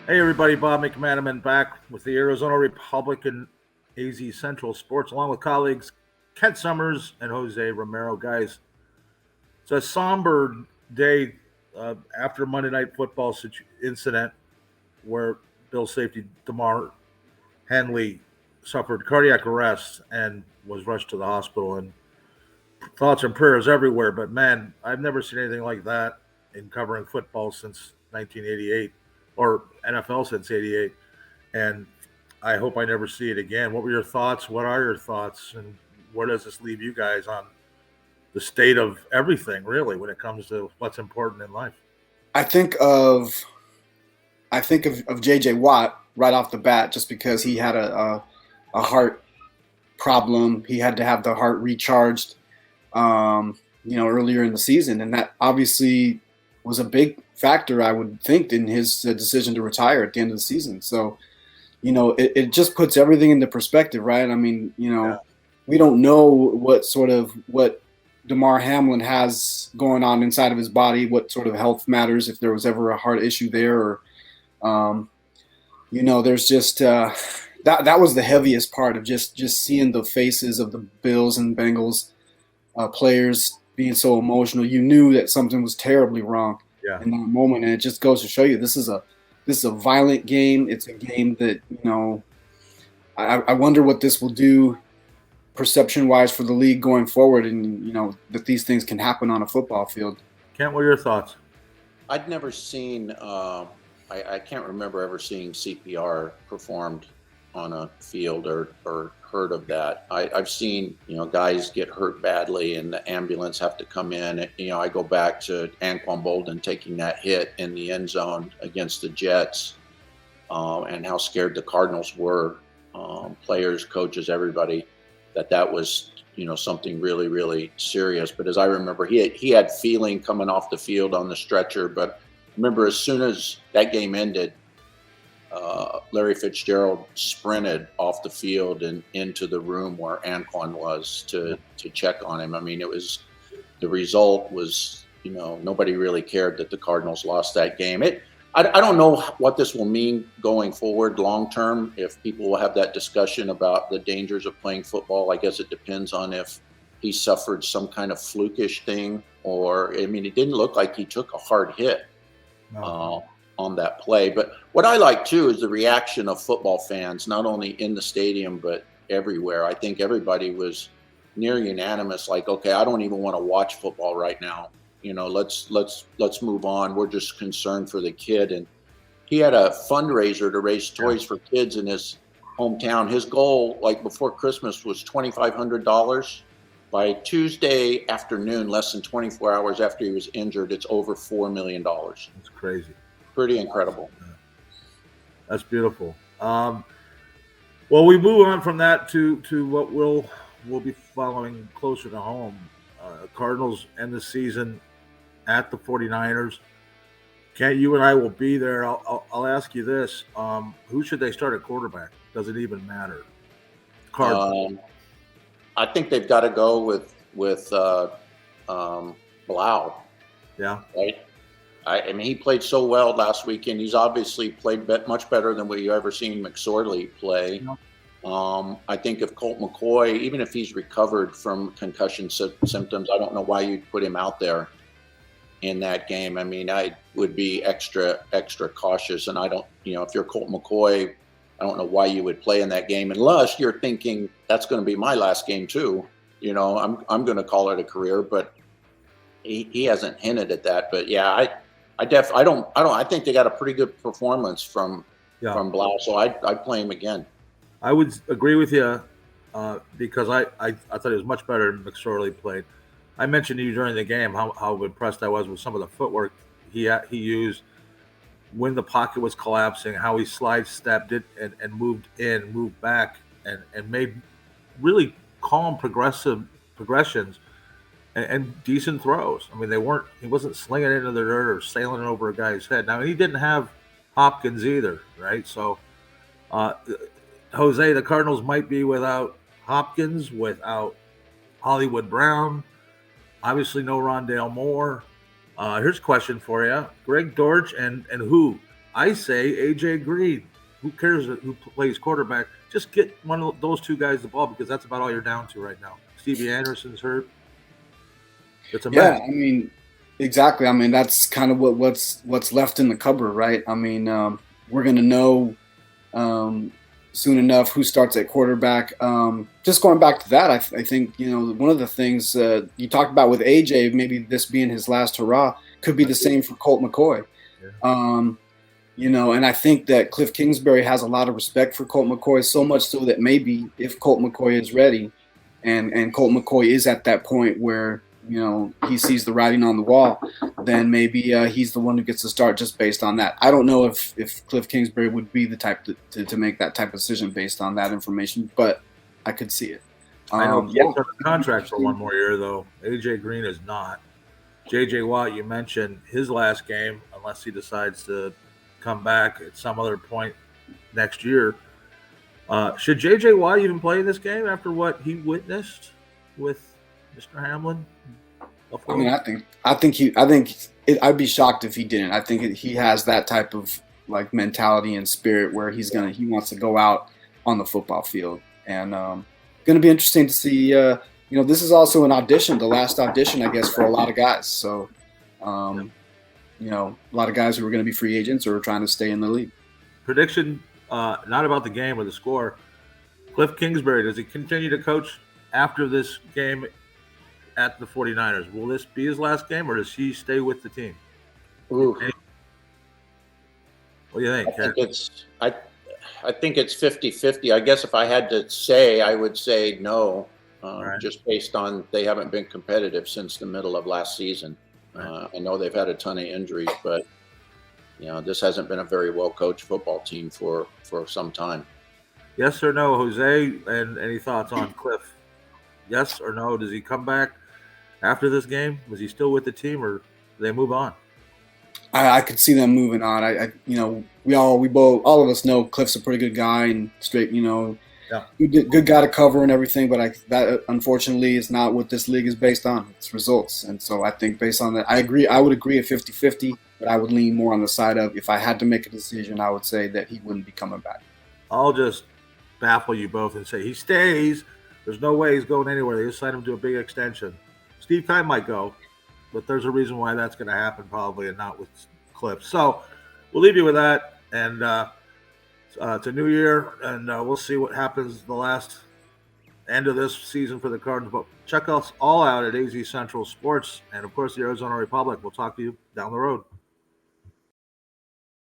Hey everybody, Bob McManaman back with the Arizona Republican AZ Central Sports, along with colleagues Kent Summers and Jose Romero. Guys, it's a somber day after Monday Night Football incident where Bill safety Damar Hamlin suffered cardiac arrest and was rushed to the hospital. And thoughts and prayers everywhere. But man, I've never seen anything like that in covering football since 1988 or NFL since '88. And I hope I never see it again. What were your thoughts? What are your thoughts? And where does this leave you guys on the state of everything, really, when it comes to what's important in life? I think of I think of JJ Watt right off the bat, just because he had a heart problem. He had to have the heart recharged, earlier in the season, and that obviously was a big factor, I would think, in his decision to retire at the end of the season. So, it just puts everything into perspective, right? I mean, Yeah. we don't know what Damar Hamlin has going on inside of his body, what sort of health matters, if there was ever a heart issue there, or um, there's just that was the heaviest part of just seeing the faces of the Bills and Bengals players being so emotional. You knew that something was terribly wrong Yeah. in that moment, and it just goes to show you this is a violent game. It's a game that I wonder what this will do perception wise for the league going forward, and that these things can happen on a football field. Kent, what are your thoughts? I'd never seen, I can't remember ever seeing CPR performed on a field or heard of that. I've seen, guys get hurt badly and the ambulance have to come in. I go back to Anquan Bolden taking that hit in the end zone against the Jets, and how scared the Cardinals were, players, coaches, everybody, that was something really, really serious. But as I remember, he had feeling coming off the field on the stretcher. But I remember as soon as that game ended, Larry Fitzgerald sprinted off the field and into the room where Anquan was to check on him. I mean, the result was, nobody really cared that the Cardinals lost that game. I don't know what this will mean going forward long term, if people will have that discussion about the dangers of playing football. I guess it depends on if he suffered some kind of flukish thing, or, I mean, it didn't look like he took a hard hit No. on that play. But what I like too is the reaction of football fans, not only in the stadium, but everywhere. I think everybody was near unanimous, like, okay, I don't even want to watch football right now. Let's move on. We're just concerned for the kid. And he had a fundraiser to raise toys for kids in his hometown. His goal, like before Christmas, was $2,500. By Tuesday afternoon, less than 24 hours after he was injured, it's over $4 million. It's crazy. Pretty incredible. That's beautiful. Well, we move on from that to what we'll be following closer to home. Cardinals end the season at the 49ers. Kent, you and I will be there. I'll ask you this: who should they start at quarterback? Does it even matter? Cardinals. I think they've got to go with Blau, Yeah. right? I mean, he played so well last weekend. He's obviously played much better than we've ever seen McSorley play. Yeah. I think if Colt McCoy, even if he's recovered from concussion symptoms, I don't know why you'd put him out there in that game. I mean, I would be extra cautious, and I don't, if you're Colt McCoy, I don't know why you would play in that game unless you're thinking that's going to be my last game too. I'm going to call it a career, but he hasn't hinted at that. But yeah, I think they got a pretty good performance from Blau, so I'd play him again. I would agree with you because I thought it was much better than McSorley played. I mentioned to you during the game how impressed I was with some of the footwork he used when the pocket was collapsing, how he stepped it and moved in, moved back, and made really calm progressions and decent throws. I mean, he wasn't slinging it into the dirt or sailing it over a guy's head. Now, he didn't have Hopkins either, right? So, Jose, the Cardinals might be without Hopkins, without Hollywood Brown, obviously no Rondale Moore. Here's a question for you: Greg Dortch and who? I say AJ Green. Who cares who plays quarterback? Just get one of those two guys the ball because that's about all you're down to right now. Stevie Anderson's hurt. It's a Yeah, mess. I mean, exactly. I mean, that's kind of what's left in the cupboard, right? I mean, we're gonna know soon enough who starts at quarterback. Just going back to that, I think one of the things you talked about with AJ, maybe this being his last hurrah, could be the same for Colt McCoy. Yeah. And I think that Cliff Kingsbury has a lot of respect for Colt McCoy, so much so that maybe if Colt McCoy is ready, and Colt McCoy is at that point where he sees the writing on the wall, then maybe he's the one who gets to start just based on that. I don't know if Cliff Kingsbury would be the type to make that type of decision based on that information, but I could see it. I know he's on the contract for one more year, though. AJ Green is not. JJ Watt, you mentioned his last game, unless he decides to come back at some other point next year. Should JJ Watt even play in this game after what he witnessed with Mr. Hamlin? I mean, I'd be shocked if he didn't. I think he has that type of like mentality and spirit where he wants to go out on the football field, and going to be interesting to see. This is also an audition, the last audition, I guess, for a lot of guys. So, a lot of guys who are going to be free agents or are trying to stay in the league. Prediction, not about the game or the score. Cliff Kingsbury, does he continue to coach after this game at the 49ers? Will this be his last game, or does he stay with the team? Ooh. What do you think? I think it's 50-50. I guess if I had to say, I would say no, Right. just based on they haven't been competitive since the middle of last season. Right. I know they've had a ton of injuries, but this hasn't been a very well coached football team for some time. Yes or no, Jose? And any thoughts on Cliff? Yes or no? Does he come back after this game? Was he still with the team, or do they move on? I could see them moving on. All of us know Cliff's a pretty good guy and straight, good guy to cover and everything. But that unfortunately is not what this league is based on. It's results. And so I think based on that, I agree. I would agree at 50-50, but I would lean more on the side of if I had to make a decision, I would say that he wouldn't be coming back. I'll just baffle you both and say he stays. There's no way he's going anywhere. They just signed him to a big extension. Steve Kime might go, but there's a reason why that's going to happen probably, and not with Cliff. So we'll leave you with that. And it's a new year, and we'll see what happens the last end of this season for the Cardinals. But check us all out at AZ Central Sports and, of course, the Arizona Republic. We'll talk to you down the road.